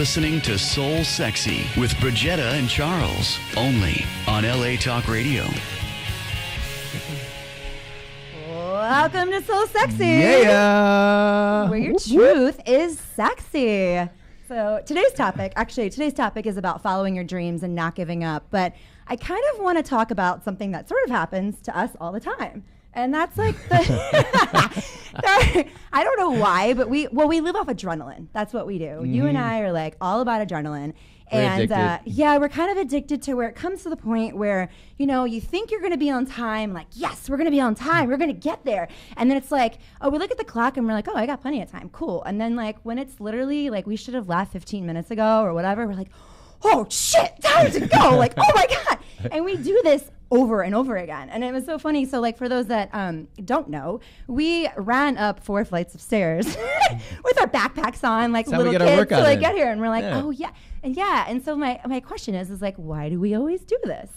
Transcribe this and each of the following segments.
listening to Soul Sexy with Bridgetta and Charles, only on LA Talk Radio. Welcome to Soul Sexy. Yeah. Where your truth is sexy. So today's topic is about following your dreams and not giving up. But I kind of want to talk about something that sort of happens to us all the time. And that's like I don't know why, but we live off adrenaline. That's what we do. Mm-hmm. You and I are like all about adrenaline. And we're kind of addicted to where it comes to the point where, you know, you think you're going to be on time, like, yes, we're going to be on time. We're going to get there. And then it's like, oh, we look at the clock and we're like, oh, I got plenty of time. Cool. And then like when it's literally like we should have left 15 minutes ago or whatever, we're like, oh, shit, time to go. Like, oh, my God. And we do this over and over again. And it was so funny. So like for those that don't know, we ran up 4 flights of stairs with our backpacks on, like little kids to like get here. And we're like, oh yeah. And so my question is like, why do we always do this?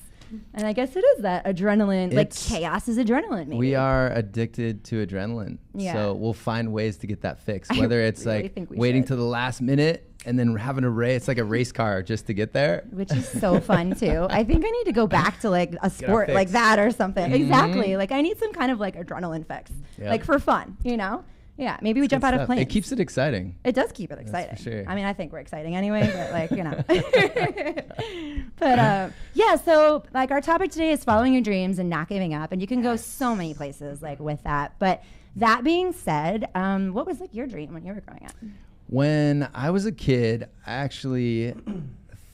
And I guess it is that adrenaline, like chaos is adrenaline maybe. We are addicted to adrenaline. Yeah. So we'll find ways to get that fixed. Whether it's really like waiting to the last minute and then having a race, it's like a race car just to get there. Which is so fun too. I think I need to go back to like a sport like that or something. Mm-hmm. Exactly. Like I need some kind of like adrenaline fix, like for fun, you know? Yeah, maybe we jump out of planes. It keeps it exciting. It does keep it exciting. That's for sure. I mean, I think we're exciting anyway, but like, you know. But yeah, so like our topic today is following your dreams and not giving up. And you can go so many places like with that. But that being said, what was like your dream when you were growing up? When I was a kid, I actually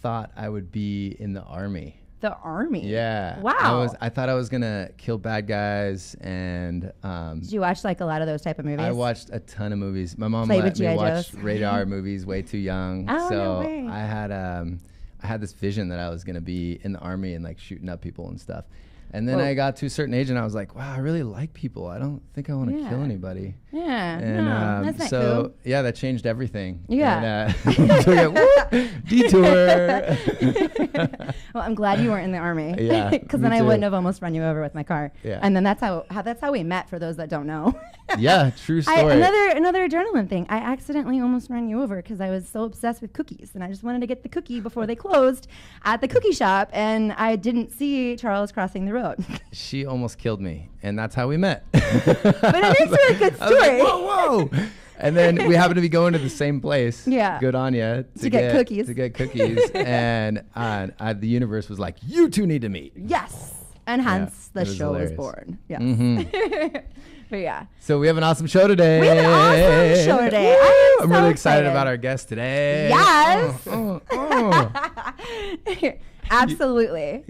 thought I would be in the Army. The Army? Yeah. Wow. I thought I was going to kill bad guys and... Did you watch like a lot of those type of movies? I watched a ton of movies. My mom let me watch radar movies way too young. Oh, so no way. I had this vision that I was going to be in the Army and like shooting up people and stuff. And then I got to a certain age and I was like, wow, I really like people. I don't think I want to kill anybody. Yeah. And that's not so, cool. Yeah, that changed everything. Yeah. And, detour. Well, I'm glad you weren't in the Army. Yeah. Because then I wouldn't have almost run you over with my car. Yeah. And then that's how we met, for those that don't know. Yeah, true story. Another adrenaline thing. I accidentally almost ran you over because I was so obsessed with cookies. And I just wanted to get the cookie before they closed at the cookie shop. And I didn't see Charles crossing the road. She almost killed me. And that's how we met. But it is a really good story. Like, whoa. And then we happened to be going to the same place. Yeah. Good on you. To get cookies. To get cookies. And the universe was like, you two need to meet. Yes. And hence the show was born. Yes. Mm-hmm. But yeah. So we have an awesome show today. We have an awesome show today. I'm really excited about our guest today. Yes. Oh. Absolutely.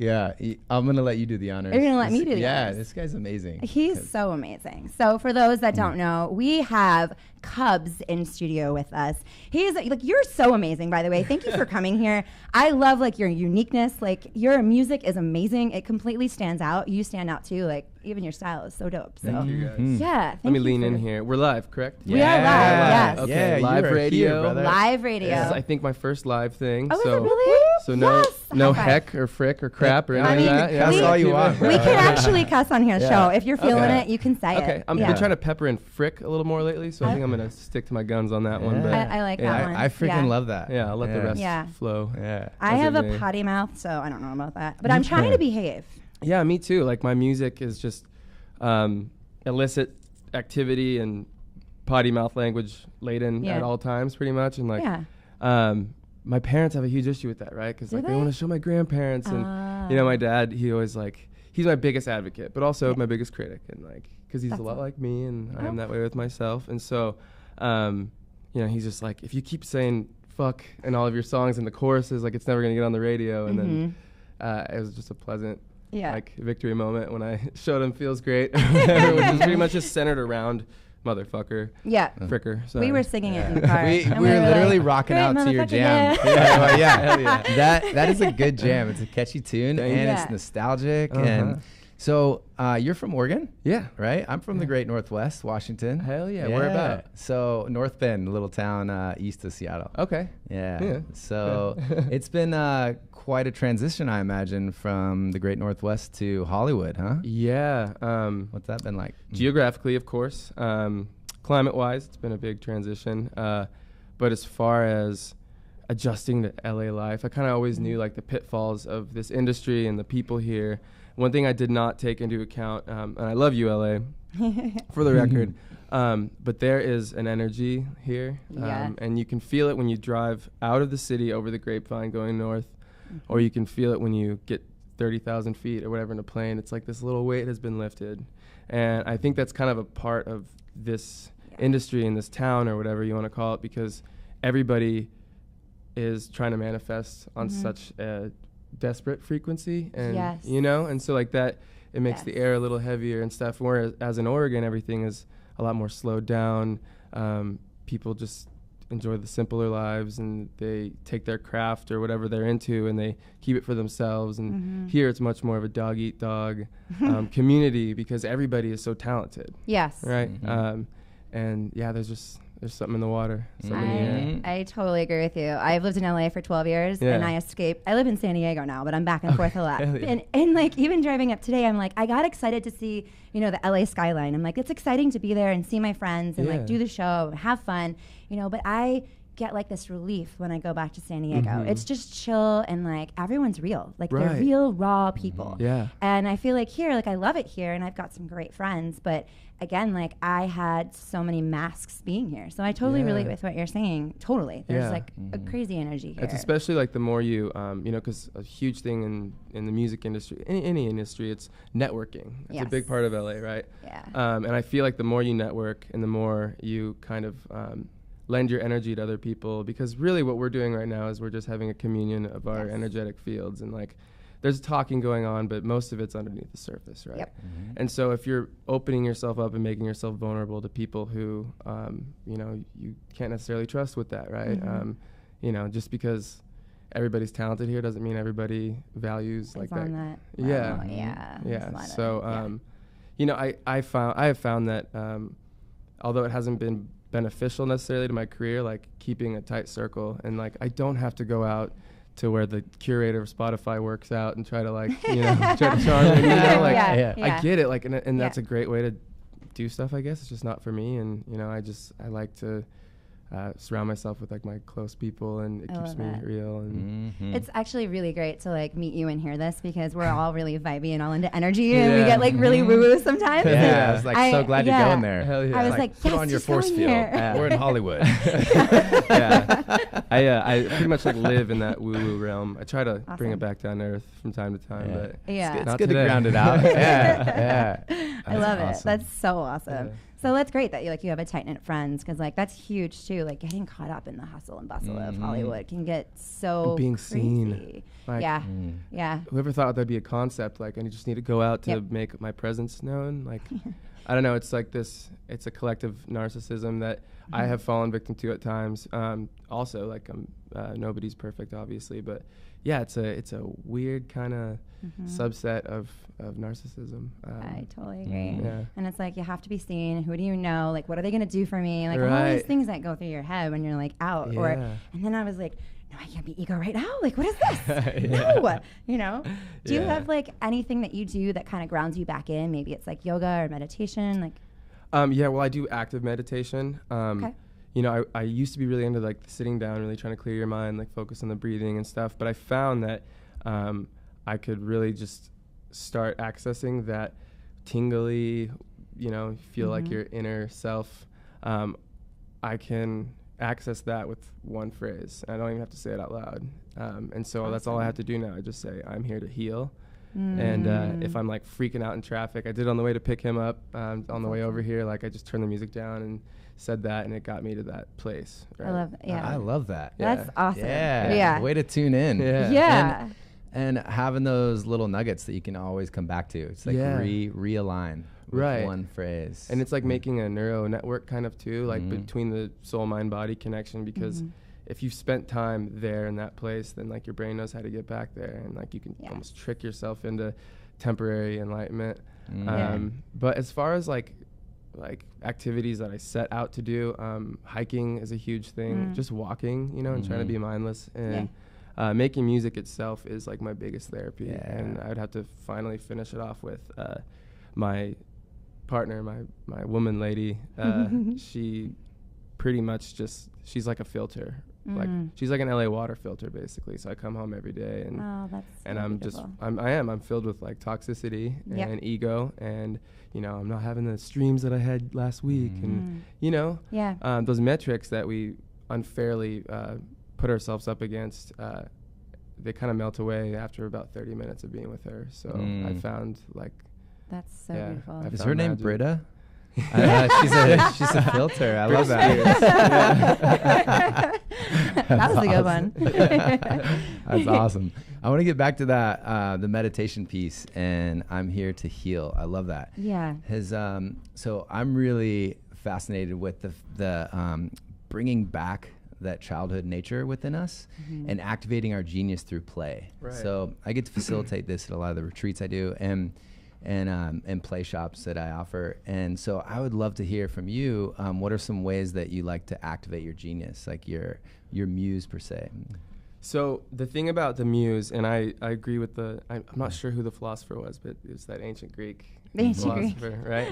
I'm going to let you do the honors. You're going to let me do the honors. Yeah, this guy's amazing. He's so amazing. So for those that don't know, we have Cubs in studio with us. He's like, you're so amazing, by the way. Thank you for coming here. I love like your uniqueness. Like your music is amazing. It completely stands out. You stand out too. Like even your style is so dope. So Thank you guys. yeah. Let me lean in here. We're live, correct? We are live. Yes. Okay. Yeah, Live radio. Here, brother. Live radio. This is, I think, my first live thing. Oh, so, is it really? So Yes. no heck or frick or crap or anything like that. Cuss all you want. We can actually cuss on here, show. If you're feeling it, you can say it. Okay. I've been trying to pepper in frick a little more lately, so I think I'm going to stick to my guns on that one. But I like that one. I freaking love that. Yeah, I'll let the rest flow. Yeah. I have a potty mouth, so I don't know about that. But I'm trying to behave. Yeah, me too. Like my music is just illicit activity and potty mouth language laden at all times, pretty much. And like, my parents have a huge issue with that, right? Because like they want to show my grandparents, and you know, my dad, he always like, he's my biggest advocate, but also my biggest critic, and like, because he's a lot like me, and I am that way with myself, and so, you know, he's just like, if you keep saying fuck in all of your songs and the choruses, like it's never gonna get on the radio, and then it was just a pleasant. Like victory moment when I showed him feels great, which is pretty much just centered around motherfucker. Yeah. Fricker. We were singing it in the car. we were literally like, rocking out to your jam. Yeah. That is a good jam. It's a catchy tune and it's nostalgic. And so you're from Oregon? Yeah. Right? I'm from the Great Northwest, Washington. Hell yeah. Where about? So North Bend, a little town east of Seattle. Okay. Yeah. So it's been quite a transition, I imagine, from the Great Northwest to Hollywood, huh? Yeah. What's that been like? Geographically, of course. Climate-wise, it's been a big transition. But as far as adjusting to LA life. I kind of always knew like the pitfalls of this industry and the people here. One thing I did not take into account, and I love you, LA, for the record, but there is an energy here, and you can feel it when you drive out of the city over the Grapevine going north, or you can feel it when you get 30,000 feet or whatever in a plane. It's like this little weight has been lifted. And I think that's kind of a part of this industry in this town or whatever you want to call it, because everybody is trying to manifest on such a desperate frequency, and you know, and so like that, it makes the air a little heavier and stuff. Whereas as in Oregon, everything is a lot more slowed down. People just enjoy the simpler lives, and they take their craft or whatever they're into and they keep it for themselves. And here it's much more of a dog eat dog community, because everybody is so talented. Yes. Right. And yeah, there's something in the water. I totally agree with you. I've lived in LA for 12 years and I live in San Diego now, but I'm back and forth a lot. And like even driving up today, I'm like, I got excited to see, you know, the LA skyline. I'm like, it's exciting to be there and see my friends and like do the show, have fun, you know, but I get like this relief when I go back to San Diego. It's just chill and like everyone's real. Like they're real, raw people. Yeah. And I feel like here, like I love it here and I've got some great friends, but again, like I had so many masks being here. So I totally relate with what you're saying. Totally. There's like a crazy energy here. It's especially like the more you, you know, because a huge thing in the music industry, any industry, it's networking. It's a big part of LA, right? Yeah. And I feel like the more you network and the more you kind of lend your energy to other people, because really what we're doing right now is we're just having a communion of our energetic fields, and like there's talking going on, but most of it's underneath the surface, right? Yep. And so if you're opening yourself up and making yourself vulnerable to people who, you know, you can't necessarily trust with that, right? You know, just because everybody's talented here doesn't mean everybody values like that. Yeah. Yeah. So, you know, I have found that although it hasn't been beneficial necessarily to my career, like keeping a tight circle, and like I don't have to go out to where the curator of Spotify works out and try to like, you know, try to charm me, you know, like I get it, like, and that's a great way to do stuff, I guess. It's just not for me, and you know, I like to surround myself with like my close people, and it keeps me real. And it's actually really great to like meet you and hear this, because we're all really vibey and all into energy, and we get like really woo-woo sometimes. I was like so glad you're going there. Hell yeah. I was like put on your force field. We're in Hollywood. I pretty much like live in that woo-woo realm. I try to bring it back down to earth from time to time, but it's good to ground it out. I love it. That's so awesome. So that's great that you have a tight-knit friends, because like that's huge too. Like getting caught up in the hustle and bustle of Hollywood can get so and being crazy. Seen. Like, yeah. Whoever thought that'd be a concept? Like, I just need to go out to make my presence known. Like, I don't know. It's like this. It's a collective narcissism that I have fallen victim to at times. Also, like nobody's perfect, obviously, but yeah, it's a weird kind of subset of narcissism. I totally agree. And it's like you have to be seen. Who do you know? Like, what are they gonna do for me? Like all these things that go through your head when you're like out. And then I was like, no, I can't be ego right now. Like, what is this? No, you know. Do you have like anything that you do that kind of grounds you back in? Maybe it's like yoga or meditation, like. Well, I do active meditation. You know, I used to be really into like sitting down, really trying to clear your mind, like focus on the breathing and stuff. But I found that I could really just start accessing that tingly, you know, feel like your inner self. I can access that with one phrase. I don't even have to say it out loud. And so that's all I have to do now. I just say, I'm here to heal. And if I'm like freaking out in traffic, I did on the way to pick him up, on the way over here, like I just turned the music down and said that, and it got me to that place. Right? I love that. That's awesome. Way to tune in. And having those little nuggets that you can always come back to. It's like realign with one phrase. And it's like making a neural network kind of too, like between the soul, mind, body connection, because if you've spent time there in that place, then like your brain knows how to get back there, and like you can almost trick yourself into temporary enlightenment. But as far as like activities that I set out to do, hiking is a huge thing. Just walking, you know, and trying to be mindless, and making music itself is like my biggest therapy. And I would have to finally finish it off with my partner, my woman lady. She pretty much she's like a filter Like she's like an LA water filter basically. So I come home every day and I'm filled with like toxicity and ego, and you know, I'm not having the streams that I had last week, and you know, those metrics that we unfairly put ourselves up against, they kind of melt away after about 30 minutes of being with her. So I found like that's so beautiful. Is her name Britta? She's a filter. I love that. That was a good one. That's awesome. I want to get back to that, the meditation piece, and I'm here to heal. I love that. Yeah. So I'm really fascinated with the bringing back that childhood nature within us and activating our genius through play. Right. So I get to facilitate this at a lot of the retreats I do and play shops that I offer. And so I would love to hear from you, what are some ways that you like to activate your genius, like your muse per se? So the thing about the muse, and I agree with I'm not sure who the philosopher was, but it was that ancient Greek philosopher, right?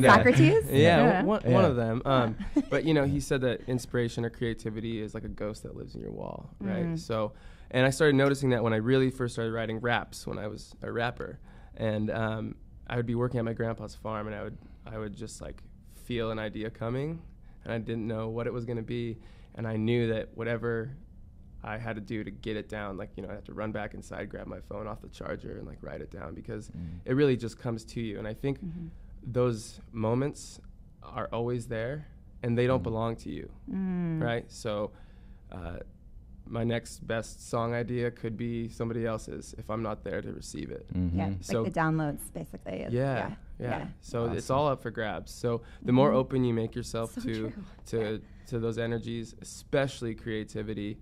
Socrates? One of them. But you know, he said that inspiration or creativity is like a ghost that lives in your wall, right? So, and I started noticing that when I really first started writing raps when I was a rapper. And I would be working at my grandpa's farm, and I would just like feel an idea coming, and I didn't know what it was going to be, and I knew that whatever I had to do to get it down, like, you know, I had to run back inside, grab my phone off the charger, and like write it down, because it really just comes to you. And I think those moments are always there, and they don't belong to you, right? So my next best song idea could be somebody else's if I'm not there to receive it. Yeah, so like the downloads basically. Yeah. So awesome. It's all up for grabs. So the more open you make yourself to those energies, especially creativity,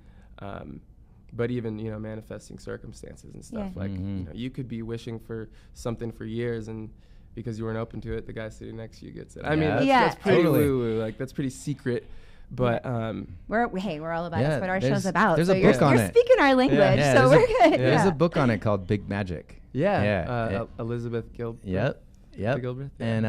but even, you know, manifesting circumstances and stuff. Like, you know, you could be wishing for something for years, and because you weren't open to it, the guy sitting next to you gets it. I mean, that's pretty woo-woo. Like, that's pretty secret. But we're all about it. That's what our show's about. There's a book on it. You're speaking our language, so we're good. There's a book on it called Big Magic. Elizabeth Gilbert. Yep. Gilbert. And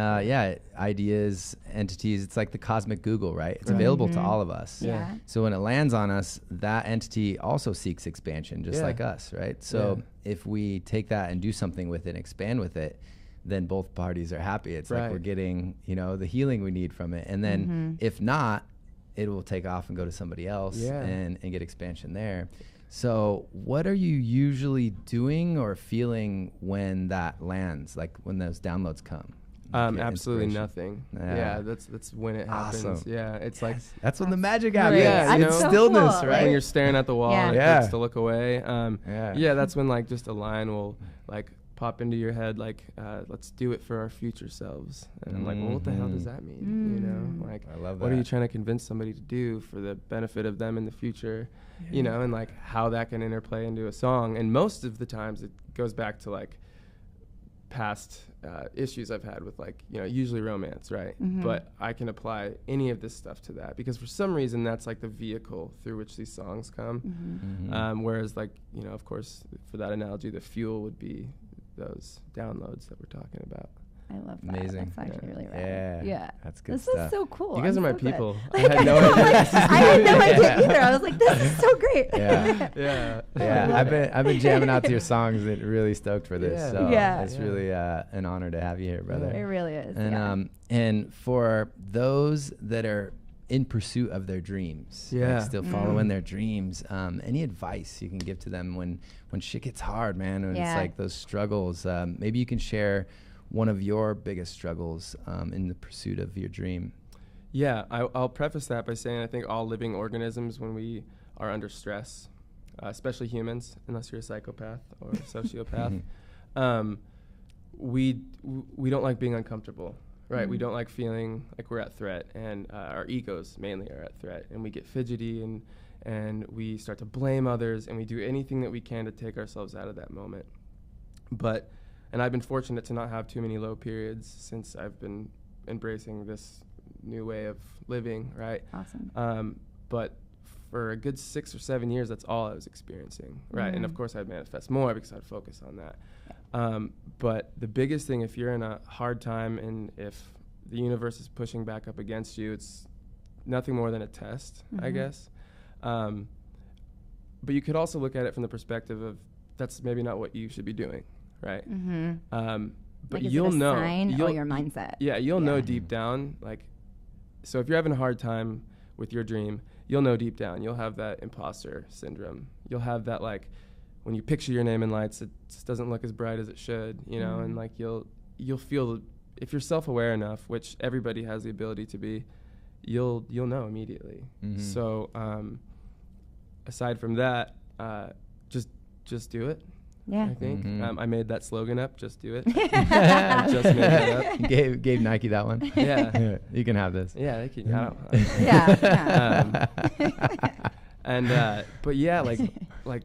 ideas, entities. It's like the cosmic Google, right? It's available to all of us. Yeah. So when it lands on us, that entity also seeks expansion, just like us, right? So if we take that and do something with it, and expand with it, then both parties are happy. It's like we're getting, you know, the healing we need from it. And then if not, it will take off and go to somebody else and get expansion there. So what are you usually doing or feeling when that lands, like when those downloads come? Absolutely nothing. That's when it happens. Awesome. Yeah, it's like that's when the magic happens. Yeah, it's stillness, cool. right? When you're staring at the wall and it hurts to look away. That's when like just a line will like pop into your head, like, let's do it for our future selves. And I'm like, well, what the hell does that mean? You know, like, I love that. What are you trying to convince somebody to do for the benefit of them in the future? You know, and like how that can interplay into a song. And most of the times it goes back to like past issues I've had with, like, you know, usually romance, right? But I can apply any of this stuff to that, because for some reason that's like the vehicle through which these songs come. Whereas, like, you know, of course, for that analogy, the fuel would be those downloads that we're talking about. I love that. Amazing. That's actually really rad. Yeah. That's good this stuff. This is so cool. You guys I'm are so my people. Like, I had no idea. I had no idea either. I was like, this is so great. I've been jamming out to your songs. And really stoked for this. So it's really an honor to have you here, brother. It really is. And for those that are in pursuit of their dreams, like still following their dreams, any advice you can give to them when shit gets hard, man, when it's like those struggles? Maybe you can share one of your biggest struggles in the pursuit of your dream. Yeah, I'll preface that by saying I think all living organisms, when we are under stress, especially humans, unless you're a psychopath or a sociopath, we don't like being uncomfortable, right? We don't like feeling like we're at threat, and our egos mainly are at threat, and we get fidgety and we start to blame others, and we do anything that we can to take ourselves out of that moment. And I've been fortunate to not have too many low periods since I've been embracing this new way of living, right? Awesome. But for a good 6 or 7 years, that's all I was experiencing, right? And of course, I'd manifest more because I'd focus on that. But the biggest thing, if you're in a hard time and if the universe is pushing back up against you, it's nothing more than a test, I guess. But you could also look at it from the perspective of that's maybe not what you should be doing, right? But like, you'll is it a know. sign or your mindset? Yeah, you'll know deep down. Like, so if you're having a hard time with your dream, you'll know deep down. You'll have that imposter syndrome. You'll have that, like, when you picture your name in lights, it just doesn't look as bright as it should, you know. And like you'll feel, if you're self-aware enough, which everybody has the ability to be, you'll know immediately. So aside from that, just do it. Yeah. I think I made that slogan up. Just do it. I just made that up. Gave Nike that one. Yeah. You can have this. Yeah, they can. Yeah. But yeah, like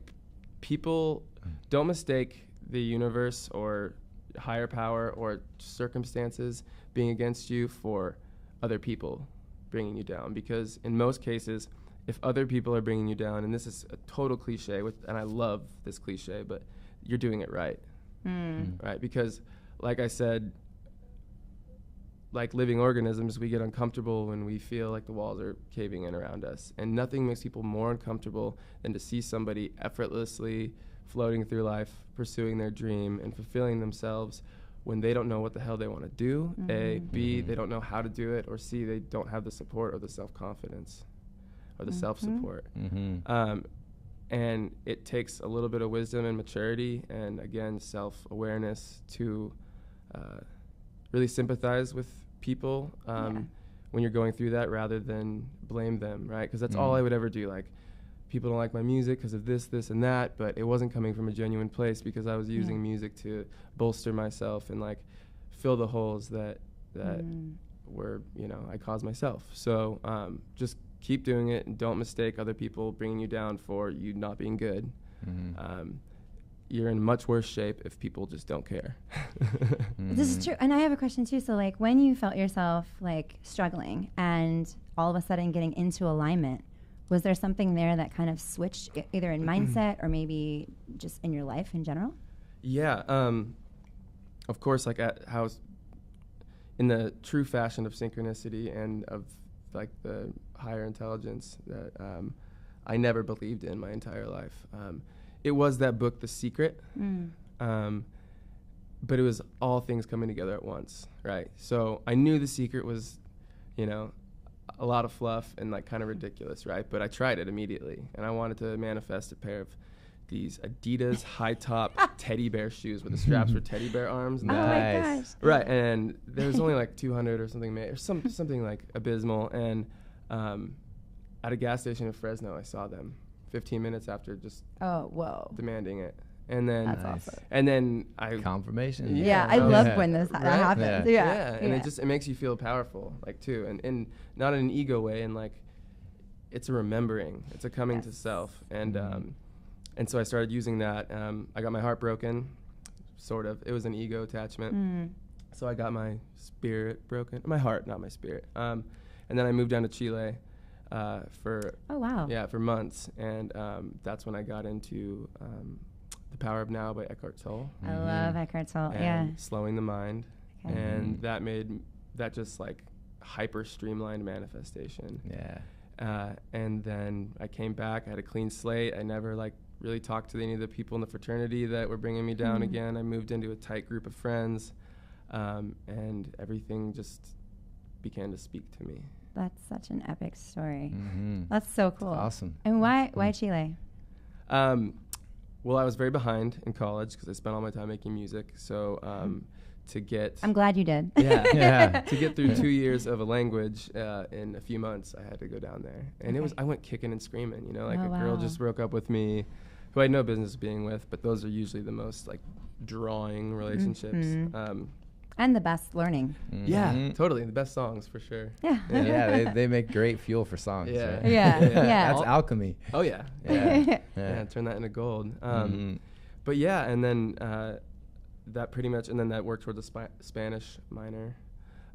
people don't mistake the universe or higher power or circumstances being against you for other people bringing you down, because in most cases, if other people are bringing you down, and this is a total cliche, and I love this cliche, but you're doing it right, right? Because, like I said, like living organisms, we get uncomfortable when we feel like the walls are caving in around us, and nothing makes people more uncomfortable than to see somebody effortlessly floating through life, pursuing their dream and fulfilling themselves when they don't know what the hell they want to do, A. B, they don't know how to do it, or C, they don't have the support or the self-confidence or the self-support. And it takes a little bit of wisdom and maturity and, again, self-awareness to really sympathize with people when you're going through that, rather than blame them, right? Because that's all I would ever do. Like, people don't like my music because of this, and that, but it wasn't coming from a genuine place, because I was using music to bolster myself and, like, fill the holes that were, you know, I caused myself. So just keep doing it, and don't mistake other people bringing you down for you not being good. You're in much worse shape if people just don't care. This is true. And I have a question too. So, like, when you felt yourself, like, struggling and all of a sudden getting into alignment, was there something there that kind of switched, either in mindset or maybe just in your life in general? Yeah. Of course, like, how in the true fashion of synchronicity and of, like, the higher intelligence that I never believed in my entire life. It was that book, The Secret, but it was all things coming together at once, right? So I knew The Secret was, you know, a lot of fluff and, like, kind of ridiculous, right? But I tried it immediately, and I wanted to manifest a pair of these Adidas high-top teddy bear shoes where the straps were teddy bear arms. And my gosh. Right, and there was only like 200 or something made, or something like abysmal. And at a gas station in Fresno, I saw them 15 minutes after just demanding it. And then that's awesome. And then confirmation. Yeah, I love when that happens. Yeah. And it makes you feel powerful, like, too, and not in an ego way, and, like, it's a remembering, it's a coming to self, and so I started using that. I got my heart broken, sort of. It was an ego attachment. So I got my spirit broken, my heart, not my spirit. And then I moved down to Chile for for months, and that's when I got into The Power of Now by Eckhart Tolle. I love Eckhart Tolle. And Slowing the Mind, and that just, like, hyper streamlined manifestation. And then I came back. I had a clean slate. I never, like, really talked to any of the people in the fraternity that were bringing me down again. I moved into a tight group of friends, and everything just began to speak to me. That's such an epic story. That's so cool. That's awesome. And why Chile? Well, I was very behind in college because I spent all my time making music. So I'm glad you did. To get through 2 years of a language in a few months, I had to go down there. And I went kicking and screaming, you know, like a girl just broke up with me who I had no business being with, but those are usually the most, like, drawing relationships. And the best learning. Yeah, totally. The best songs, for sure. Yeah, they make great fuel for songs. Yeah. Right? Yeah. That's alchemy. Oh, yeah. Yeah, turn that into gold. But yeah, and then that pretty much, and then that worked towards a Spanish minor.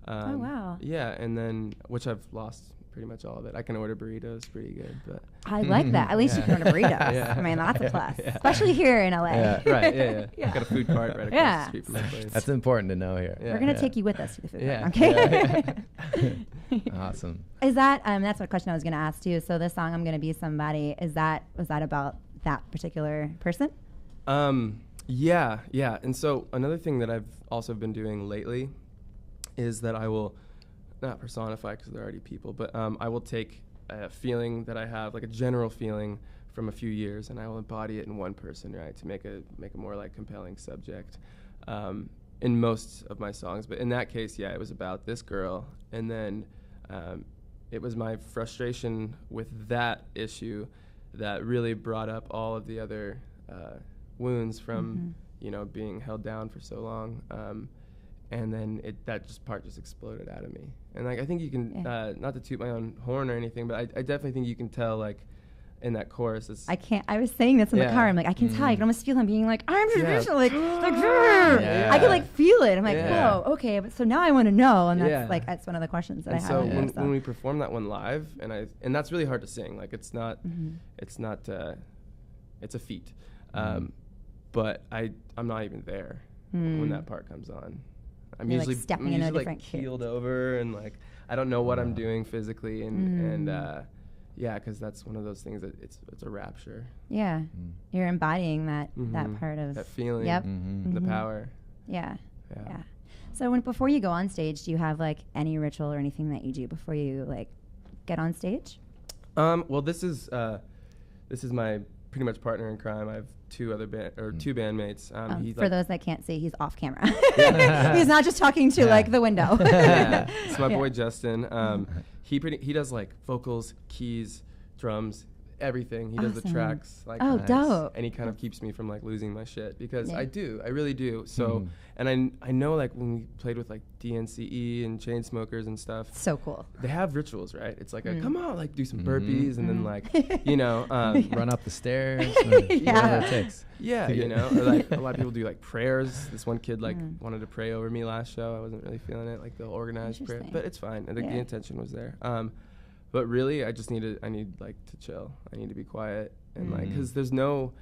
Oh, wow. Yeah, and then, which I've lost pretty much all of it. I can order burritos pretty good, but I like that. At least you can order burritos. I mean, that's a plus, especially here in LA. Right. Yeah. I've got a food cart right across the street from my place. That's important to know here. We're gonna take you with us to the food cart. Okay. Awesome. Is that that's what question I was gonna ask too. So this song, "I'm Gonna Be Somebody," was that about that particular person? Yeah. And so another thing that I've also been doing lately is that I will not personify because they're already people, but I will take a feeling that I have, like a general feeling from a few years, and I will embody it in one person, right, to make a more like compelling subject in most of my songs. But in that case, it was about this girl, and then it was my frustration with that issue that really brought up all of the other wounds from being held down for so long. And then that part just exploded out of me. And like I think you can, not to toot my own horn or anything, but I definitely think you can tell, like, in that chorus. I was saying this in the car. I'm like, I can tell. I can almost feel him being like, I'm traditional, like I can like feel it. I'm like, whoa, okay. But so now I want to know, and that's like that's one of the questions that I have. So when we perform that one live, and that's really hard to sing. Like it's not, it's a feat. But I'm not even there when that part comes on. I'm usually like stepping in a different keeled over, and like I don't know what I'm doing physically, and because that's one of those things that it's a rapture. Yeah, you're embodying that part of that feeling. Yep, the power. Yeah. So before you go on stage, do you have like any ritual or anything that you do before you like get on stage? Well, this is my pretty much partner in crime. I have two bandmates. For those that can't see, he's off camera. He's not just talking to like the window. It's my boy Justin. He does like vocals, keys, drums, everything. He does the tracks. Like, dope. And he kind of keeps me from like losing my shit because I really do. So, and I know like when we played with like DNCE and Chainsmokers and stuff. So cool. They have rituals, right? It's like come on, like do some burpees and then like, run up the stairs. Whatever it takes. Yeah, or like a lot of people do like prayers. This one kid like wanted to pray over me last show. I wasn't really feeling it, like the organized prayer, but it's fine. I think the intention was there. But really, I need like to chill. I need to be quiet and like, because there's no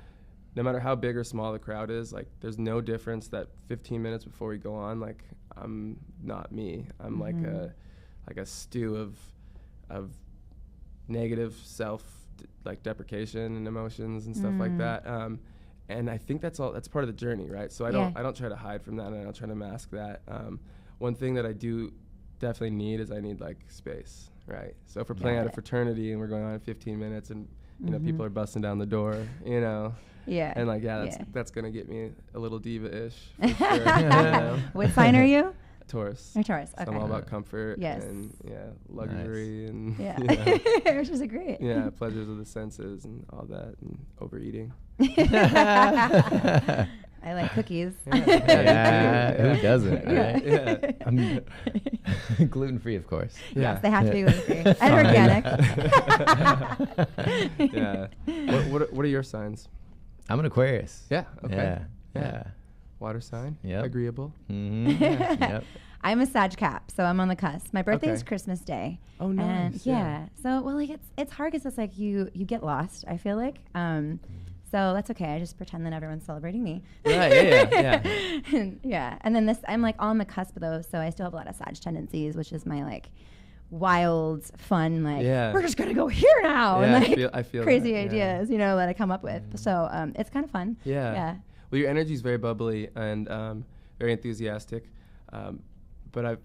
matter how big or small the crowd is, like there's no difference that 15 minutes before we go on, like I'm not me. I'm like a stew of negative self like deprecation and emotions and stuff like that. And I think that's part of the journey, right? So I don't try to hide from that, and I don't try to mask that. One thing that I do definitely need is I need like space, right? So if we're playing at a fraternity and we're going on in 15 minutes and people are busting down the door, and like that's gonna get me a little diva-ish. For sure, What sign are you? Taurus. You're Taurus. Okay. So I'm all about comfort and luxury and which is great. Pleasures of the senses and all that, and overeating. I like cookies. Who doesn't? Right? I'm gluten-free, of course. Yes, they have to be gluten-free and organic. What are your signs? I'm an Aquarius. Yeah. Okay. Yeah. Water sign. Yep. Agreeable. Yep. I'm a Sag Cap, so I'm on the cusp. My birthday is Christmas Day. Oh, nice. And so like it's hard because it's like you get lost, I feel like. So that's okay. I just pretend that everyone's celebrating me. Right. Yeah. And then I'm like on the cusp though, so I still have a lot of Sag tendencies, which is my like wild, fun, like we're just gonna go here now, and like I feel crazy that, ideas, that I come up with. So it's kind of fun. Yeah. Well, your energy is very bubbly and very enthusiastic, but I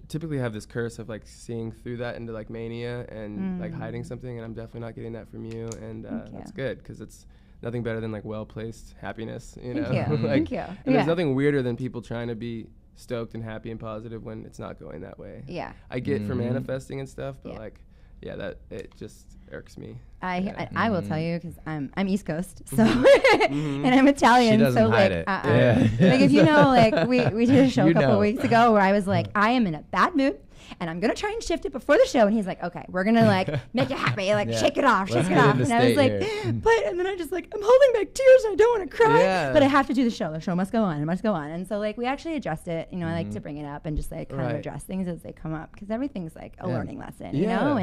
typically have this curse of like seeing through that into like mania and like hiding something, and I'm definitely not getting that from you, and that's good because it's nothing better than like well-placed happiness, Thank you. Thank you. And there's nothing weirder than people trying to be stoked and happy and positive when it's not going that way. Yeah. I get for manifesting and stuff, but that it just irks me. I will tell you because I'm East Coast, so and I'm Italian, she doesn't so hide like it. like if like we did a show a couple of weeks ago where I was like I am in a bad mood and I'm going to try and shift it before the show. And he's like, okay, we're going to like make it happy. Like shake it off, shake it off. And I was like, and then I just like, I'm holding back tears and I don't want to cry, but I have to do the show. The show must go on. It must go on. And so like we actually adjust it. You know, I like to bring it up and just like kind of address things as they come up, because everything's like a learning lesson, you know,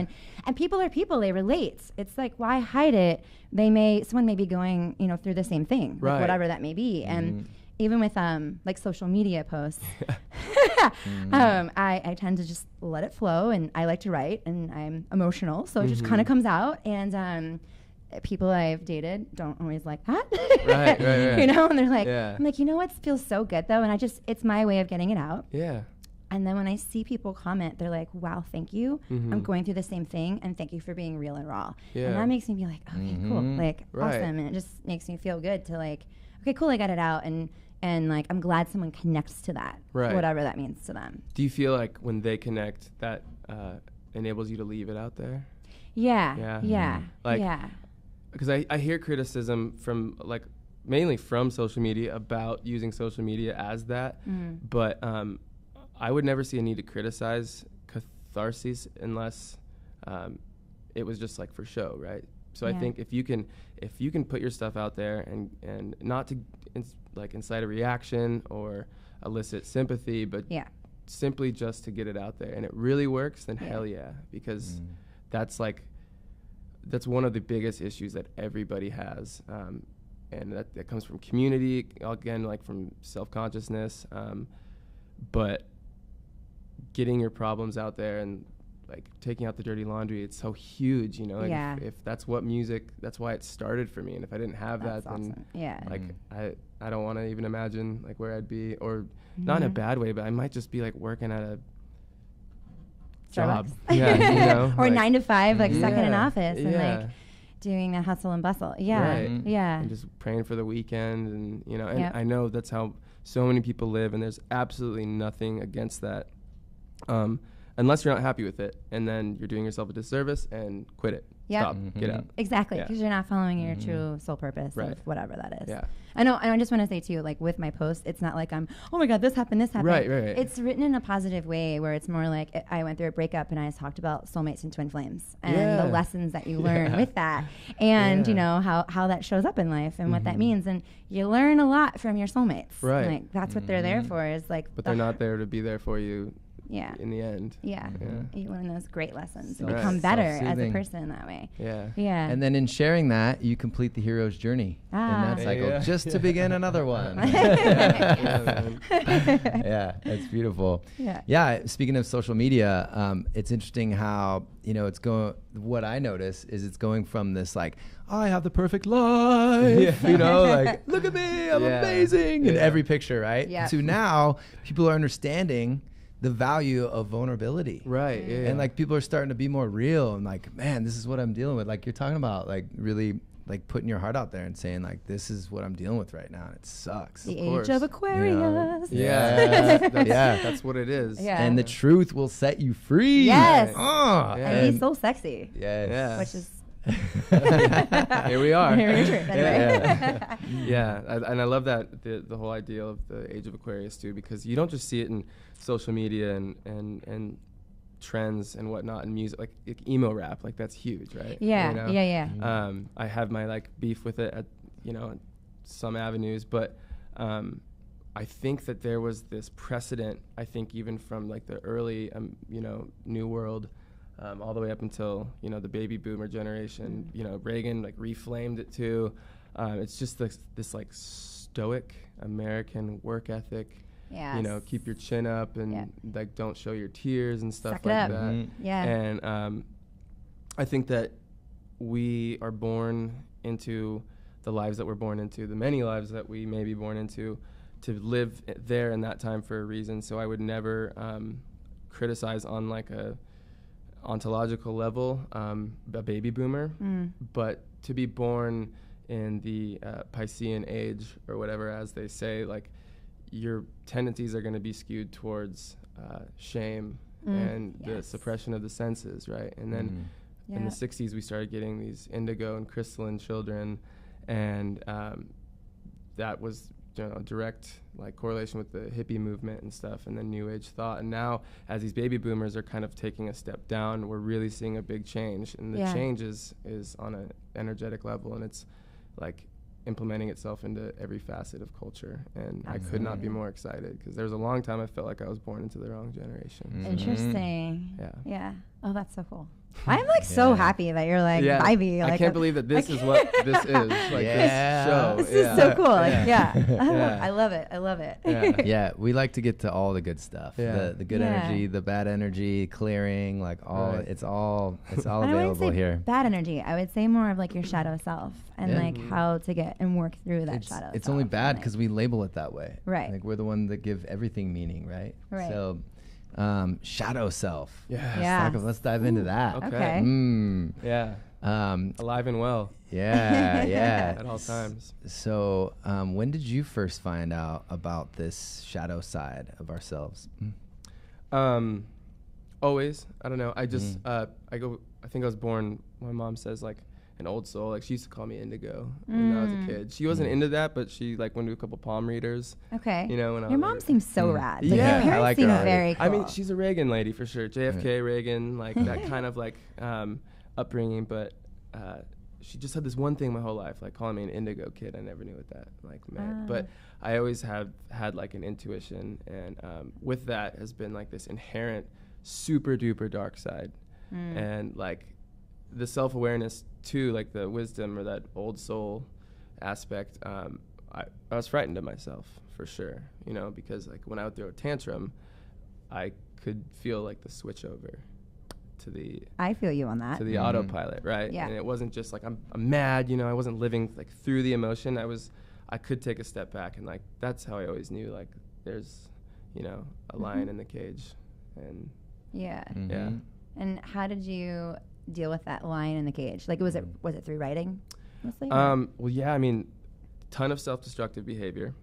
and people are people, they relate. It's like, why hide it? Someone may be going, you know, through the same thing, like whatever that may be. And even with like social media posts, I tend to just let it flow, and I like to write, and I'm emotional, so it just kind of comes out. And people I've dated don't always like that, right. You know, and they're like, I'm like, you know what feels so good though, and it's my way of getting it out. Yeah. And then when I see people comment, they're like, wow, thank you. I'm going through the same thing, and thank you for being real and raw. And that makes me be like, okay, cool, like awesome. And it just makes me feel good to like, okay, cool, I got it out. And like, I'm glad someone connects to that, whatever that means to them. Do you feel like when they connect, that enables you to leave it out there? Yeah. Because I hear criticism from like, mainly from social media about using social media as that, but I would never see a need to criticize catharsis unless it was just like for show, right? So I think if you can put your stuff out there and not to like incite a reaction or elicit sympathy, but simply just to get it out there, and it really works, then hell yeah, because that's one of the biggest issues that everybody has, and that comes from community, again, like from self-consciousness, but getting your problems out there and like taking out the dirty laundry, it's so huge, you know, like if that's what music, that's why it started for me. And if I didn't have that's that, then like I don't want to even imagine like where I'd be, or not in a bad way, but I might just be like working at a job, you know, or like 9 to 5, like stuck in an office and like doing that hustle and bustle. And just praying for the weekend, and you know, and I know that's how so many people live, and there's absolutely nothing against that. Unless you're not happy with it, and then you're doing yourself a disservice and quit it. Stop. Get out. Exactly, because you're not following your true soul purpose of whatever that is. I know, and I just want to say too, like with my post, it's not like I'm, oh my God, this happened. Right. It's written in a positive way, where it's more like I went through a breakup and I talked about soulmates and twin flames and the lessons that you learn with that, and you know how that shows up in life and what that means, and you learn a lot from your soulmates. Right. Like that's what they're there for, is like. But they're not there to be there for you. In the end. You learn those great lessons and become better as a person that way. And then in sharing that, you complete the hero's journey in that cycle, just to begin another one. That's beautiful. Speaking of social media, it's interesting how, you know, it's going, what I notice is it's going from this like, I have the perfect life, you know, like, look at me, I'm amazing in every picture, right? To now, people are understanding the value of vulnerability. And like people are starting to be more real and like, man, this is what I'm dealing with. Like you're talking about like really like putting your heart out there and saying like, this is what I'm dealing with right now. And it sucks. The age of Aquarius. That's what it is. And the truth will set you free. Yes. And he's so sexy. Which is here we are. Anyway. And I love that the whole idea of the age of Aquarius too, because you don't just see it in social media and trends and whatnot in music, like emo rap, like that's huge, right? You know? I have my like beef with it at, you know, some avenues, but I think that there was this precedent, I think even from like the early you know, New World, all the way up until, you know, the baby boomer generation. You know, Reagan like reflamed it too. It's just this like stoic American work ethic. You know, keep your chin up and like don't show your tears and stuff like that. And I think that we are born into the lives that we're born into, the many lives that we may be born into, to live there in that time for a reason. So I would never criticize on like a ontological level a baby boomer, but to be born in the Piscean age or whatever, as they say, like your tendencies are going to be skewed towards shame and the suppression of the senses, right? And then in the 60s we started getting these indigo and crystalline children, and that was direct like correlation with the hippie movement and stuff, and then new age thought. And now, as these baby boomers are kind of taking a step down, we're really seeing a big change. And the change is on an energetic level, and it's like implementing itself into every facet of culture. And I could not be more excited, because there was a long time I felt like I was born into the wrong generation. Interesting. Yeah. Oh, that's so cool. I'm like so happy that you're like vibey. Like I can't believe that this is what this is. Like this show. This is so cool. Like, I love it. I love it. Yeah, we like to get to all the good stuff. The good energy, the bad energy, clearing, like all it's all available here. Bad energy. I would say more of like your shadow self and like how to get and work through that shadow. It's only bad because we label it that way. Right. Like we're the one that give everything meaning, right? Right. So shadow self. Let's dive into that. Okay. Alive and well. Yeah. At all times. So when did you first find out about this shadow side of ourselves? Always. I don't know. I just I think I was born, my mom says, like an old soul. Like she used to call me indigo when I was a kid. She wasn't into that, but she like went to a couple palm readers. Okay. You know, when your mom seems so rad. Like, yeah, your parents I like seem her very cool. I mean, she's a Reagan lady for sure. JFK, Reagan, like that kind of like upbringing. But she just had this one thing my whole life, like calling me an indigo kid. I never knew what that like meant. But I always have had like an intuition, and with that has been like this inherent super duper dark side, and like the self-awareness too, like the wisdom or that old soul aspect. I was frightened of myself for sure, you know, because like when I would throw a tantrum, I could feel like the switch over to the I feel you on that. To the autopilot, right? Yeah. And it wasn't just like I'm mad, you know, I wasn't living like through the emotion. I could take a step back, and like that's how I always knew like there's, you know, a lion in the cage. And yeah. And how did you deal with that lion in the cage? Like was it through writing mostly? Well, yeah, I mean, ton of self-destructive behavior,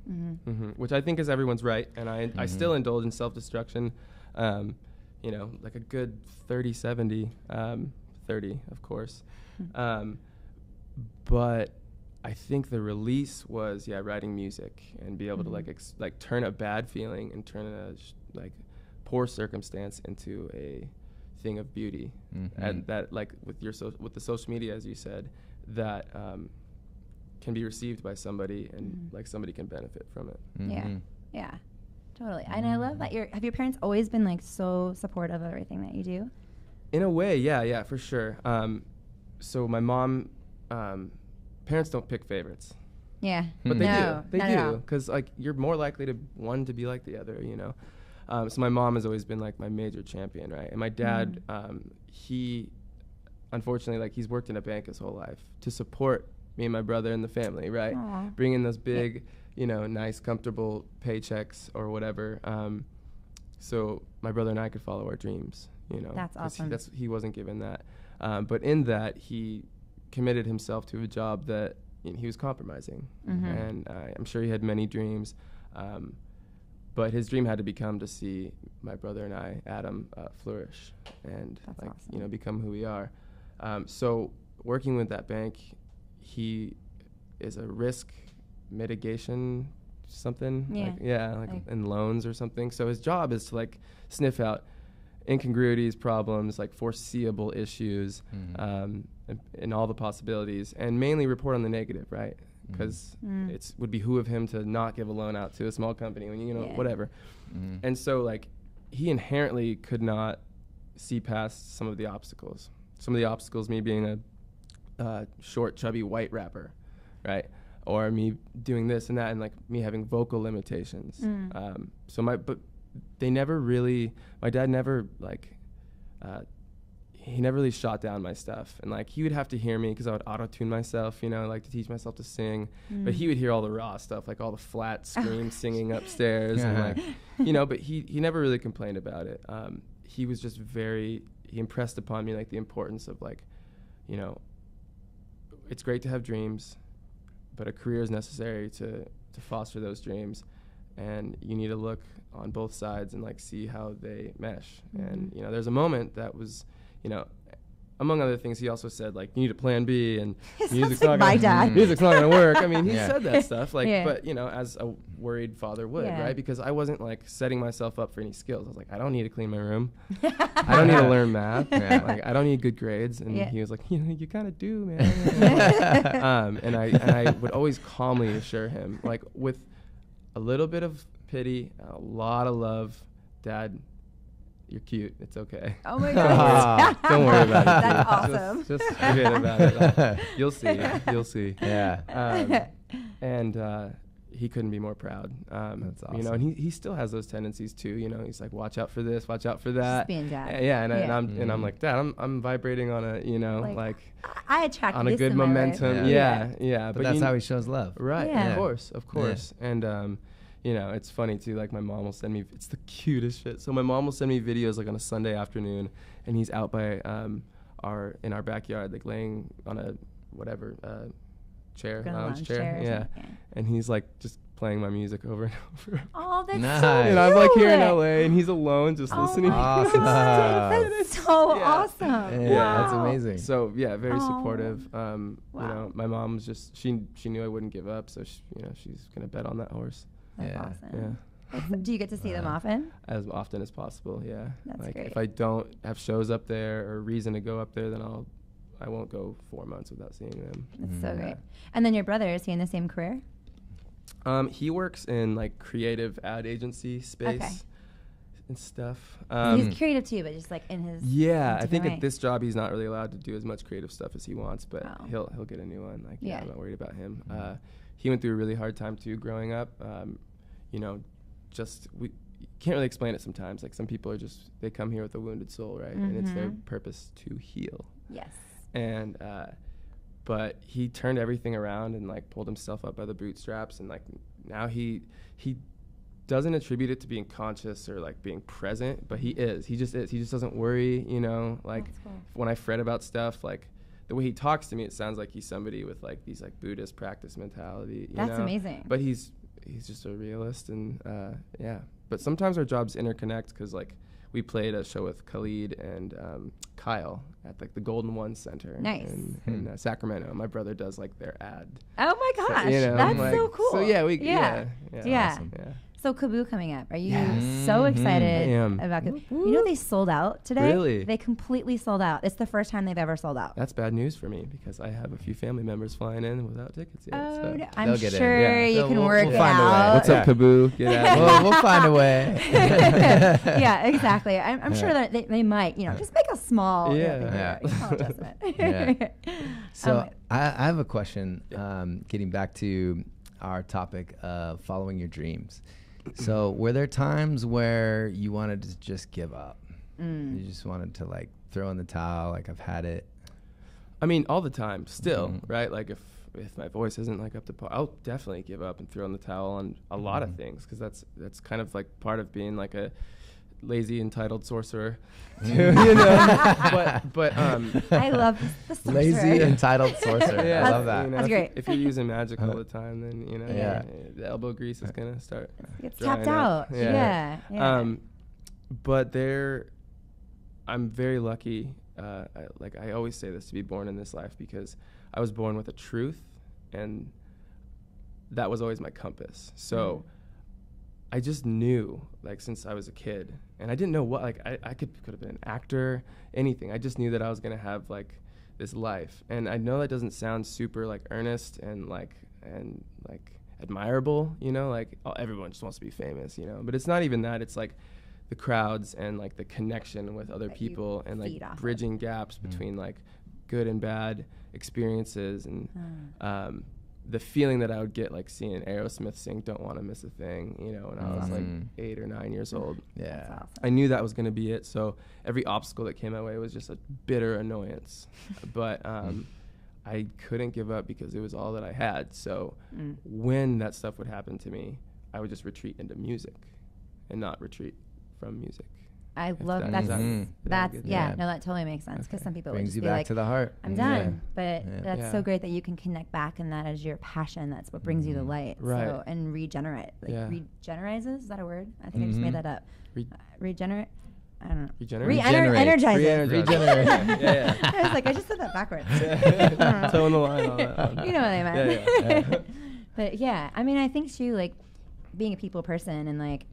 which I think is everyone's right, and I still indulge in self-destruction, you know, like a good 30-70, 30 of course, but I think the release was writing music and be able to like turn a bad feeling and turn a like poor circumstance into a thing of beauty, and that like with the social media, as you said, that can be received by somebody, and like somebody can benefit from it. Yeah, totally. And I love that have your parents always been like so supportive of everything that you do? In a way, yeah, for sure. So my mom, parents don't pick favorites. Yeah, but they do. They do, because like you're more likely to one to be like the other, you know. So my mom has always been like my major champion, right? And my dad, he, unfortunately, like he's worked in a bank his whole life to support me and my brother and the family, right? Aww. Bring in those big, you know, nice, comfortable paychecks or whatever. So my brother and I could follow our dreams, you know. That's awesome. He wasn't given that. But in that, he committed himself to a job that he was compromising. And I'm sure he had many dreams. But his dream had to become to see my brother and I, Adam, flourish and That's awesome. You know, become who we are. So working with that bank, he is a risk mitigation something. Like in loans or something. So his job is to like sniff out incongruities, problems, like foreseeable issues, and all the possibilities, and mainly report on the negative, right? Because it would behoove him to not give a loan out to a small company when, you know, whatever. And so like he inherently could not see past some of the obstacles. Some of the obstacles, me being a short, chubby white rapper, right? Or me doing this and that, and like me having vocal limitations. But they never really, my dad never like, he never really shot down my stuff. And like he would have to hear me because I would auto-tune myself, you know, like to teach myself to sing. But he would hear all the raw stuff, like all the flat scream singing upstairs. And like, you know, but he never really complained about it. He was just he impressed upon me like the importance of like, you know, it's great to have dreams, but a career is necessary to foster those dreams. And you need to look on both sides and like see how they mesh. And, you know, there's a moment that was, you know, among other things, he also said, like, you need a plan B, and music's not gonna work. I mean, he said that stuff, like, but, you know, as a worried father would, right? Because I wasn't, like, setting myself up for any skills. I was like, I don't need to clean my room. I don't need to learn math. Like, I don't need good grades. And he was like, you know, you kind of do, man. And I would always calmly assure him, like, with a little bit of pity, a lot of love, Dad, you're cute. It's okay. Oh my God. Don't worry about it. That's awesome. Just forget about it. You'll see. You'll see. Yeah. And he couldn't be more proud. That's awesome. You know, and he still has those tendencies too. You know, he's like, watch out for this, watch out for that. Just being dad. And I'm like, Dad, I'm vibrating on a, you know, like I attract on a good momentum. Yeah. But that's how he shows love. Right. Yeah. Of course. Yeah. And you know, it's funny too, like my mom will send me, it's the cutest shit. So my mom will send me videos like on a Sunday afternoon, and he's out by in our backyard, like laying on a lounge chair. Yeah. And he's like just playing my music over and over. Oh, that's nice. so And I'm like here in LA, and he's alone just listening. Awesome. That's so awesome. Yeah, that's amazing. So yeah, very supportive. You know, my mom was just, she knew I wouldn't give up, so she's gonna bet on that horse. That's awesome. Yeah. Do you get to see them often? As often as possible, yeah. That's like great. If I don't have shows up there or reason to go up there, then I won't go 4 months without seeing them. That's so great. And then your brother, is he in the same career? He works in like creative ad agency space and stuff. He's creative too, but just like in his I think at this job he's not really allowed to do as much creative stuff as he wants, but he'll get a new one. Like I'm not worried about him. He went through a really hard time too growing up. You know, we can't really explain it sometimes. Like some people they come here with a wounded soul, right? And it's their purpose to heal. Yes. And but he turned everything around and like pulled himself up by the bootstraps, and like now he doesn't attribute it to being conscious or like being present, but he is. He just is. He just doesn't worry, you know, like when I fret about stuff, like the way he talks to me, it sounds like he's somebody with like these like Buddhist practice mentality. That's amazing. But he's just a realist, and but sometimes our jobs interconnect, because like we played a show with Khalid and Kyle at like the Golden One Center in Sacramento. My brother does like their ad. Oh my gosh, so, you know, that's like, so cool. So Awesome. So Kaboo coming up. Are you so excited about Kaboo? You know they sold out today? Really? They completely sold out. It's the first time they've ever sold out. That's bad news for me, because I have a few family members flying in without tickets yet. Oh, so. no. I'm sure you can work we'll it find out. a way. What's up, Kaboo? Get at me. We'll find a way. Yeah, exactly. I'm sure that they might, you know, just make a small small adjustment. So I have a question, getting back to our topic of following your dreams. So were there times where you wanted to just give up? You just wanted to like throw in the towel, like I've had it? I mean, all the time still, right? Like if my voice isn't like up to par, I'll definitely give up and throw in the towel on a lot of things, because that's kind of like part of being like a lazy entitled sorcerer, you know. but I love the sorcerer. Lazy entitled sorcerer. I love that. You know, that's great. If you're using magic all the time, then you know the elbow grease is gonna start. It's tapped out. Yeah. But I'm very lucky. I always say this, to be born in this life, because I was born with a truth, and that was always my compass. So I just knew, like, since I was a kid, and I didn't know what, like, I could have been an actor, anything. I just knew that I was gonna have like this life, and I know that doesn't sound super like earnest and like admirable, you know, like everyone just wants to be famous, you know, but it's not even that. It's like the crowds and like the connection with other people, and like bridging gaps between like good and bad experiences, and the feeling that I would get like seeing Aerosmith sing "Don't Want to Miss a Thing," you know, when I was like 8 or 9 years old. Yeah, awesome. I knew that was going to be it. So every obstacle that came my way was just a bitter annoyance, but I couldn't give up, because it was all that I had. So when that stuff would happen to me, I would just retreat into music and not retreat from music. I love that. That totally makes sense, because some people brings would just you be back like, to the heart. I'm done. But that's so great that you can connect back, and that is your passion. That's what brings you the light. Right. So, and regenerate. Like regenerizes, is that a word? I think I just made that up. Regenerate. I don't know. Regenerate. Energizes. Regenerate. Yeah. I was like, I just said that backwards. Towing the line on that one. You know what I meant. Yeah. But yeah, I mean, I think too, like, being a people person and like,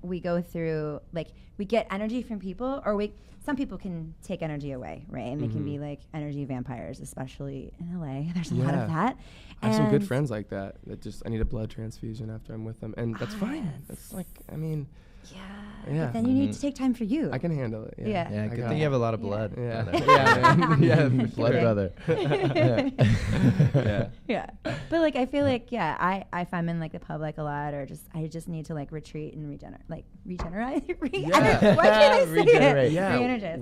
we go through, like, we get energy from people, or some people can take energy away, right? And they can be like energy vampires, especially in LA. There's a lot of that. I have some good friends like that just, I need a blood transfusion after I'm with them. And that's fine. That's like, I mean. Yeah. But then you need to take time for you. I can handle it. Yeah. Yeah, good thing you have a lot of blood. Yeah. Yeah, man. Yeah, blood brother. Yeah. But like, I feel like, if I'm in like the public a lot, or I just need to like retreat and regenerate. Why can't I say Regenerate. it? Yeah. Re-energize.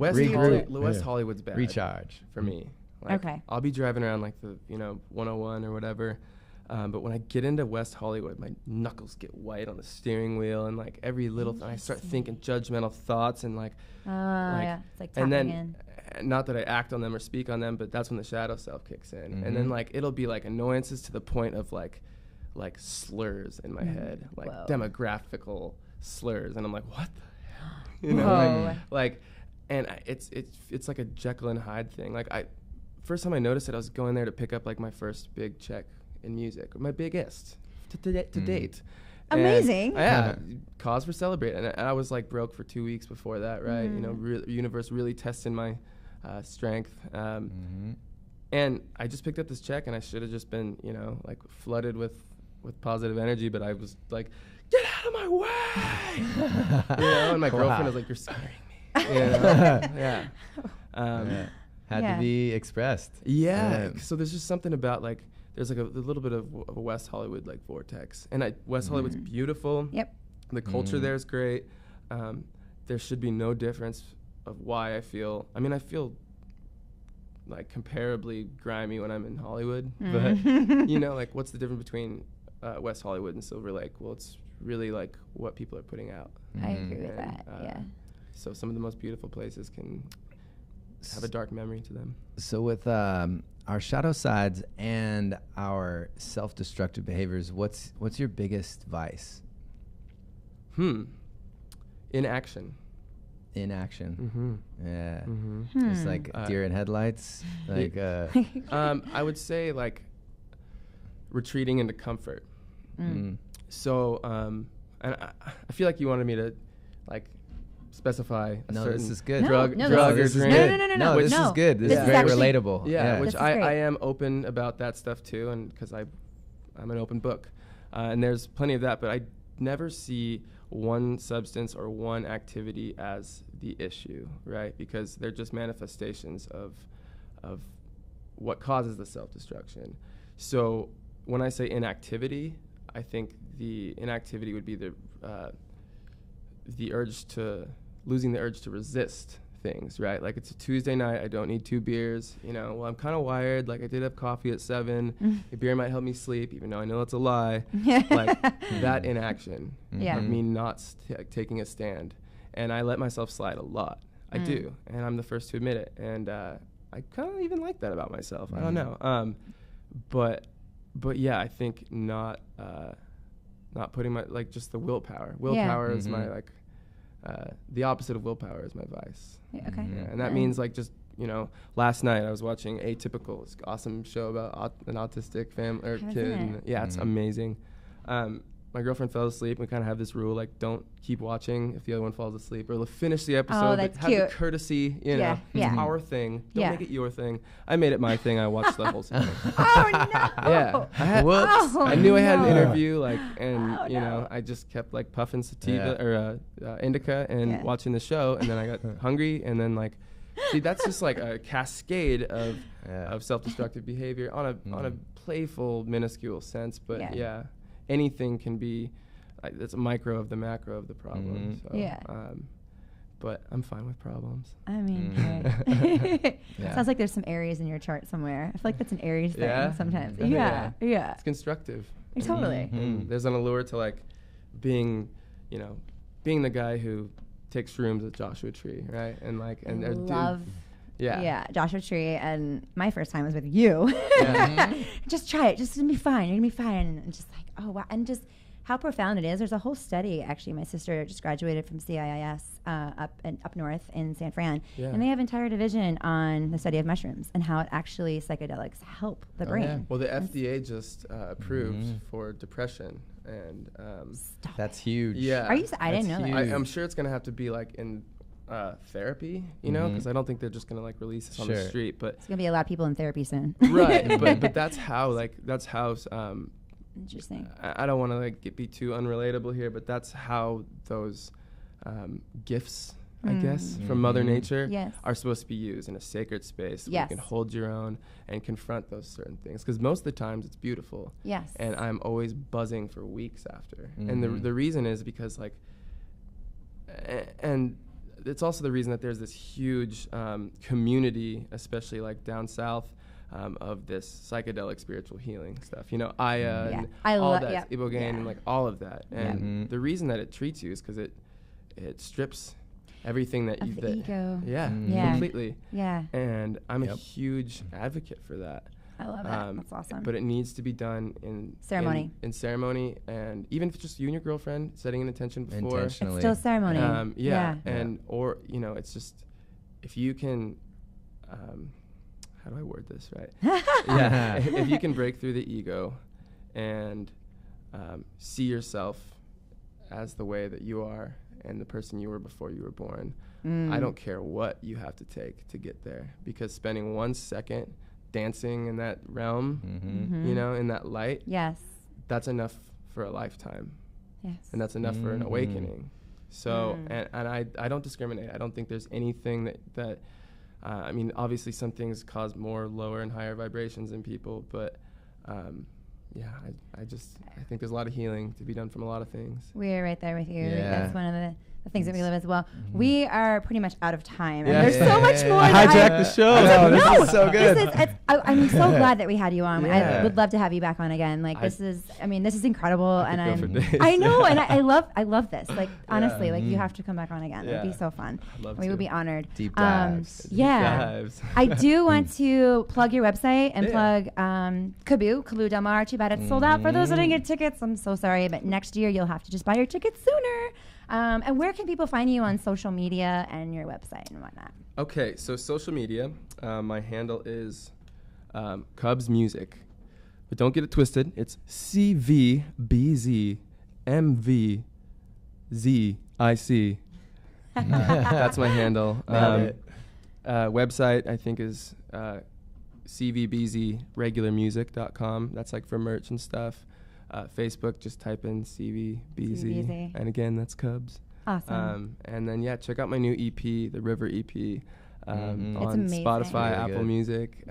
West Hollywood's bad. Recharge. For me. Like, okay. I'll be driving around like the 101 or whatever, but when I get into West Hollywood, my knuckles get white on the steering wheel, and like every little thing, I start thinking judgmental thoughts, and like, it's like and then in. Not that I act on them or speak on them, but that's when the shadow self kicks in, and then like it'll be like annoyances to the point of like slurs in my head, like demographical slurs, and I'm like, what the hell, you know, like, and it's like a Jekyll and Hyde thing. Like first time I noticed it, I was going there to pick up like my first big check in music, my biggest to date. Amazing. Cause for celebrating. And I was like broke for 2 weeks before that, right? You know, universe really testing my strength. And I just picked up this check, and I should have just been, you know, like flooded with positive energy, but I was like, get out of my way! You know, and my girlfriend was like, you're scaring me. You know? Had to be expressed. So there's just something about like, there's like a little bit of a West Hollywood like vortex, and West Hollywood's beautiful. Yep. The culture there is great. There should be no difference of why I feel. I mean, I feel like comparably grimy when I'm in Hollywood, but you know, like, what's the difference between West Hollywood and Silver Lake? Well, it's really like what people are putting out. I agree with that. So some of the most beautiful places can have a dark memory to them. So with our shadow sides and our self-destructive behaviors, what's your biggest vice? Inaction. Yeah. It's like deer in headlights. Like I would say like retreating into comfort. So and I feel like you wanted me to like specify a certain this is good. drug or drink. No, this is good. This is very relatable. Yeah, which I great. am open about that stuff too, and because I'm an open book, and there's plenty of that, but I never see one substance or one activity as the issue, right? Because they're just manifestations of what causes the self-destruction. So when I say inactivity, I think the inactivity would be losing the urge to resist things, right? Like, it's a Tuesday night, I don't need 2 beers, you know, well, I'm kind of wired, like I did have coffee at 7, a beer might help me sleep, even though I know that's a lie. Like, that inaction of me not taking a stand. And I let myself slide a lot. I do, and I'm the first to admit it. And I kind of even like that about myself. I don't know. But yeah, I think not putting my, like, just the willpower. Willpower is my, like, the opposite of willpower is my vice. Okay. And that means, like, just, you know, last night I was watching Atypical. It's an awesome show about an autistic family or kid. And it's amazing. My girlfriend fell asleep. We kind of have this rule, like, don't keep watching if the other one falls asleep, or finish the episode. That's but have cute. the courtesy, you know, it's our thing. Don't make it your thing. I made it my thing. I watched the whole season. Oh no! Yeah, I knew I had an interview, like, and you know, I just kept like puffing sativa or indica and watching the show, and then I got hungry, and then like, see, that's just like a cascade of self-destructive behavior on a playful, minuscule sense, but anything can be, it's a micro of the macro of the problem. So, but I'm fine with problems. I mean, sounds like there's some Aries in your chart somewhere. I feel like that's an Aries thing sometimes. Yeah. It's constructive. Totally. There's an allure to, like, being the guy who takes shrooms at Joshua Tree, right? And like, and love. Joshua Tree, and my first time was with you. Just try it. Just gonna be fine. You're gonna be fine. And just like, oh wow, and just how profound it is. There's a whole study, actually. My sister just graduated from CIIS up north in San Fran, and they have an entire division on the study of mushrooms and how it actually psychedelics help the brain. Yeah. Well, the FDA just approved for depression, and that's huge. Yeah, I didn't know that. I'm sure it's gonna have to be like in therapy, you know, because I don't think they're just gonna like release this on the street. But it's gonna be a lot of people in therapy soon. Right, but that's how interesting. I don't want to like be too unrelatable here, but that's how those gifts, I guess, from Mother Nature are supposed to be used in a sacred space where you can hold your own and confront those certain things. Because most of the times it's beautiful. Yes. And I'm always buzzing for weeks after. And the reason is because like, and it's also the reason that there's this huge community, especially like down south, of this psychedelic spiritual healing stuff, you know, Aya and all that, Ibogaine and like all of that. And the reason that it treats you is because it strips everything that you the ego. Completely. Yeah. And I'm a huge advocate for that. I love that. That's awesome. But it needs to be done in ceremony. In ceremony, and even if it's just you and your girlfriend setting an intention before. Intentionally. It's still ceremony. And or you know, it's just if you can. How do I word this right? If you can break through the ego and see yourself as the way that you are and the person you were before you were born, I don't care what you have to take to get there, because spending 1 second dancing in that realm, you know, in that light, that's enough for a lifetime. Yes. And that's enough for an awakening. So, and I don't discriminate. I don't think there's anything that I mean, obviously some things cause more lower and higher vibrations in people, but I think there's a lot of healing to be done from a lot of things. We're right there with you. That's one of the things that we live as well. We are pretty much out of time. And there's so much more. Hijack the show. This is so good. I'm so glad that we had you on. I would love to have you back on again. Like this is incredible. And I know, and I love this. Like honestly, like you have to come back on again. It'd be so fun. We would be honored. Deep dives. I do want to plug your website and plug Kabu Del Mar. Too bad it's sold out. For those that didn't get tickets, I'm so sorry. But next year you'll have to just buy your tickets sooner. And where can people find you on social media and your website and whatnot? Okay, so social media, my handle is Cubs Music. But don't get it twisted. It's CVBZ MVZIC. That's my handle. Website, I think, is CVBZregularmusic.com. That's like for merch and stuff. Facebook, just type in CVBZ. And again, that's Cubs. Awesome. And then, check out my new EP, the River EP, on Spotify, Apple Music.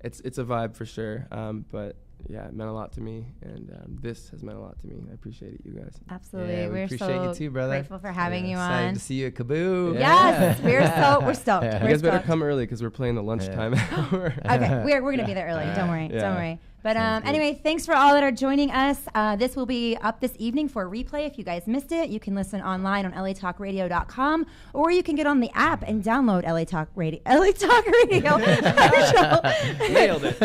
It's a vibe for sure. But it meant a lot to me, and this has meant a lot to me. I appreciate it, you guys. Absolutely. Yeah, we appreciate you too, brother. Grateful for having you on. Excited to see you at Kaboo. Yes, we're stoked. You guys better come early because we're playing the lunchtime hour. Okay, we're gonna be there early. Don't worry. But anyway, thanks for all that are joining us. This will be up this evening for a replay. If you guys missed it, you can listen online on latalkradio.com, or you can get on the app and download LA Talk Radio. LA Talk Radio. Nailed it.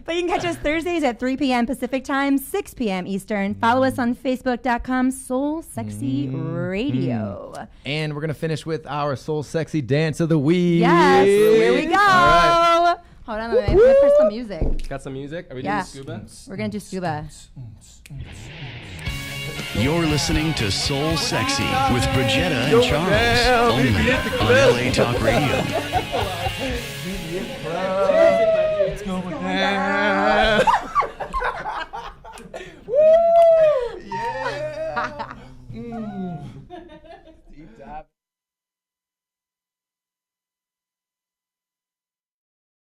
But you can catch us Thursdays at 3 p.m. Pacific time, 6 p.m. Eastern. Follow us on Facebook.com, Soul Sexy Radio. And we're going to finish with our Soul Sexy Dance of the Week. Yes, here we go. All right. Hold on, I'm going to press some music. Got some music? Are we doing scuba? We're going to do scuba. You're listening to Soul Sexy with Brigetta and Charles, only on LA Talk Radio. Let's go down.